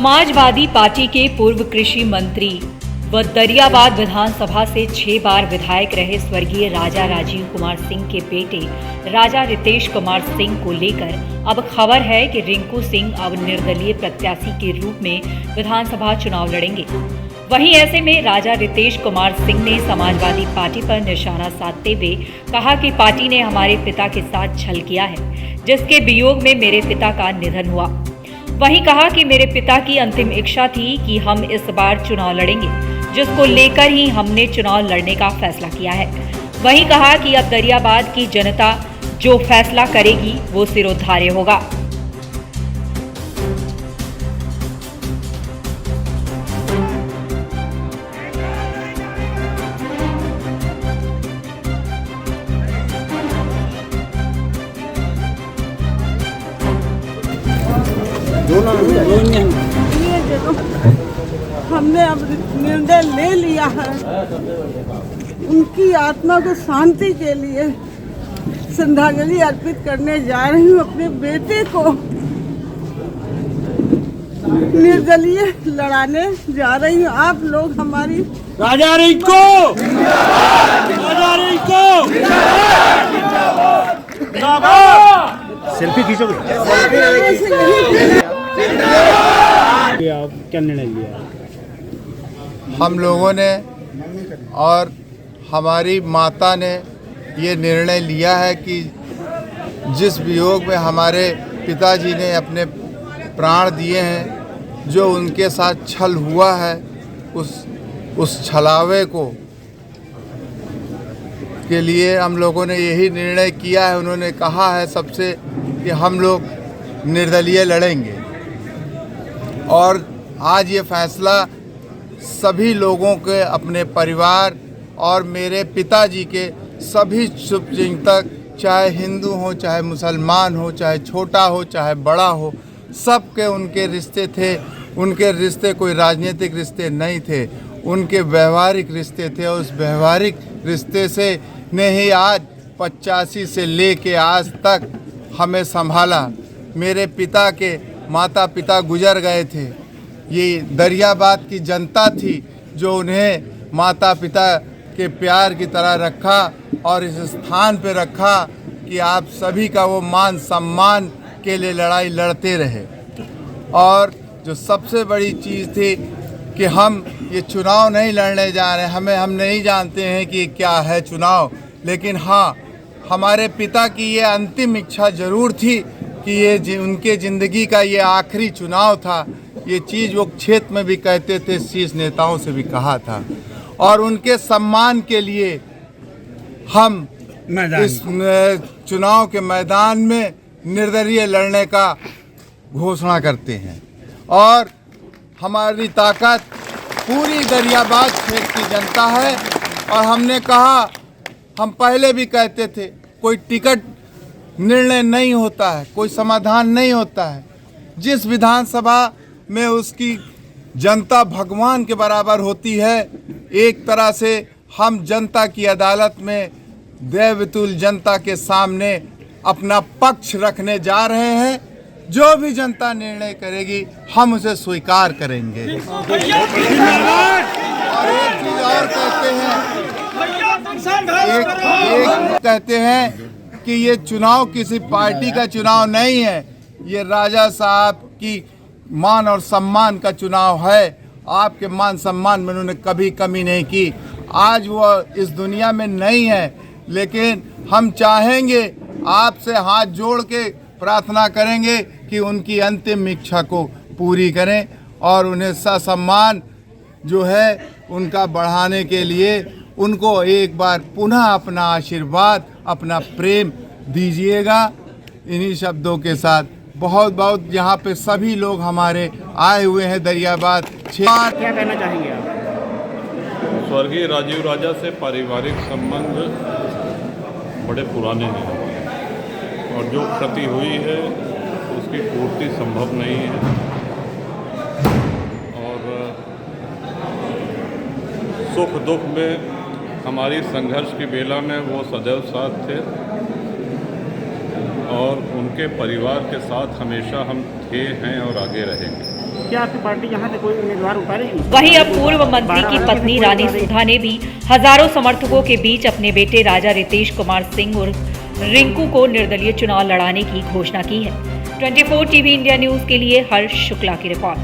Samajwadi party के पूर्व कृषि मंत्री व दरियाबाद विधानसभा से 6 बार विधायक रहे स्वर्गीय राजा राजीव कुमार सिंह के बेटे राजा रितेश कुमार सिंह को लेकर अब खबर है कि रिंकू सिंह अब निर्दलीय प्रत्याशी के रूप में विधानसभा चुनाव लड़ेंगे। वहीं ऐसे में राजा रितेश कुमार सिंह ने समाजवादी पार्टी पर निशाना साधते हुए कहा कि पार्टी ने हमारे पिता के साथ छल किया है, जिसके वियोग में मेरे पिता का निधन हुआ। वहीं कहा कि मेरे पिता की अंतिम इच्छा थी कि हम इस बार चुनाव लड़ेंगे, जिसको लेकर ही हमने चुनाव लड़ने का फैसला किया है। वहीं कहा कि अब दरियाबाद की जनता जो फैसला करेगी वो सिरोधार्य होगा। हमने अब निर्णय ले लिया है, उनकी आत्मा को शांति के लिए श्रद्धांजलि अर्पित करने जा रही हूँ। अपने बेटे को निर्दलीय लड़ाने जा रही हूँ। आप लोग हमारी राजा रिंकू, राजा रिंकू, सेल्फी खींचोगे? आप क्या निर्णय लिया? हम लोगों ने और हमारी माता ने ये निर्णय लिया है कि जिस वियोग में हमारे पिताजी ने अपने प्राण दिए हैं, जो उनके साथ छल हुआ है, उस छलावे को के लिए हम लोगों ने यही निर्णय किया है। उन्होंने कहा है सबसे कि हम लोग निर्दलीय लड़ेंगे और आज ये फैसला सभी लोगों के, अपने परिवार और मेरे पिताजी के सभी शुभचिंतक, चाहे हिंदू हो, चाहे मुसलमान हो, चाहे छोटा हो, चाहे बड़ा हो, सबके उनके रिश्ते थे। उनके रिश्ते कोई राजनीतिक रिश्ते नहीं थे, उनके व्यवहारिक रिश्ते थे। उस व्यवहारिक रिश्ते से ने ही आज 85 से लेके आज तक हमें संभाला। मेरे पिता के माता पिता गुजर गए थे, ये दरियाबाद की जनता थी जो उन्हें माता पिता के प्यार की तरह रखा और इस स्थान पे रखा कि आप सभी का वो मान सम्मान के लिए लड़ाई लड़ते रहे। और जो सबसे बड़ी चीज़ थी कि हम ये चुनाव नहीं लड़ने जा रहे हैं, हम नहीं जानते हैं कि क्या है चुनाव, लेकिन हाँ, हमारे पिता की ये अंतिम इच्छा ज़रूर थी कि ये उनके ज़िंदगी का ये आखिरी चुनाव था। ये चीज़ वो क्षेत्र में भी कहते थे, शीर्ष नेताओं से भी कहा था। और उनके सम्मान के लिए हम इस चुनाव के मैदान में निर्दलीय लड़ने का घोषणा करते हैं। और हमारी ताकत पूरी दरियाबाद क्षेत्र की जनता है। और हमने कहा, हम पहले भी कहते थे, कोई टिकट निर्णय नहीं होता है, कोई समाधान नहीं होता है। जिस विधानसभा में उसकी जनता भगवान के बराबर होती है, एक तरह से हम जनता की अदालत में देवतुल्य जनता के सामने अपना पक्ष रखने जा रहे हैं। जो भी जनता निर्णय करेगी हम उसे स्वीकार करेंगे। और एक चीज़ और कहते हैं कि ये चुनाव किसी पार्टी का चुनाव नहीं है, ये राजा साहब की मान और सम्मान का चुनाव है। आपके मान सम्मान में उन्होंने कभी कमी नहीं की। आज वो इस दुनिया में नहीं है, लेकिन हम चाहेंगे, आपसे हाथ जोड़ के प्रार्थना करेंगे कि उनकी अंतिम इच्छा को पूरी करें और उन्हें ससम्मान जो है उनका बढ़ाने के लिए उनको एक बार पुनः अपना आशीर्वाद, अपना प्रेम दीजिएगा। इन्हीं शब्दों के साथ बहुत बहुत यहाँ पे सभी लोग हमारे आए हुए हैं दरियाबाद। क्या कहना चाहेंगे आप? स्वर्गीय राजीव राजा से पारिवारिक संबंध बड़े पुराने हैं और जो क्षति हुई है उसकी पूर्ति संभव नहीं है। और सुख दुख में हमारी संघर्ष की बेला में वो सदैव साथ थे और उनके परिवार के साथ हमेशा हम थे, हैं और आगे रहेंगे। क्या आपकी पार्टी यहाँ से कोई उम्मीदवार उतारेगी? वहीं अब पूर्व मंत्री की पत्नी रानी सुधा ने भी हजारों समर्थकों के बीच अपने बेटे राजा रितेश कुमार सिंह और रिंकू को निर्दलीय चुनाव लड़ाने की घोषणा की है। 24 टीवी इंडिया न्यूज के लिए हर्ष शुक्ला की रिपोर्ट।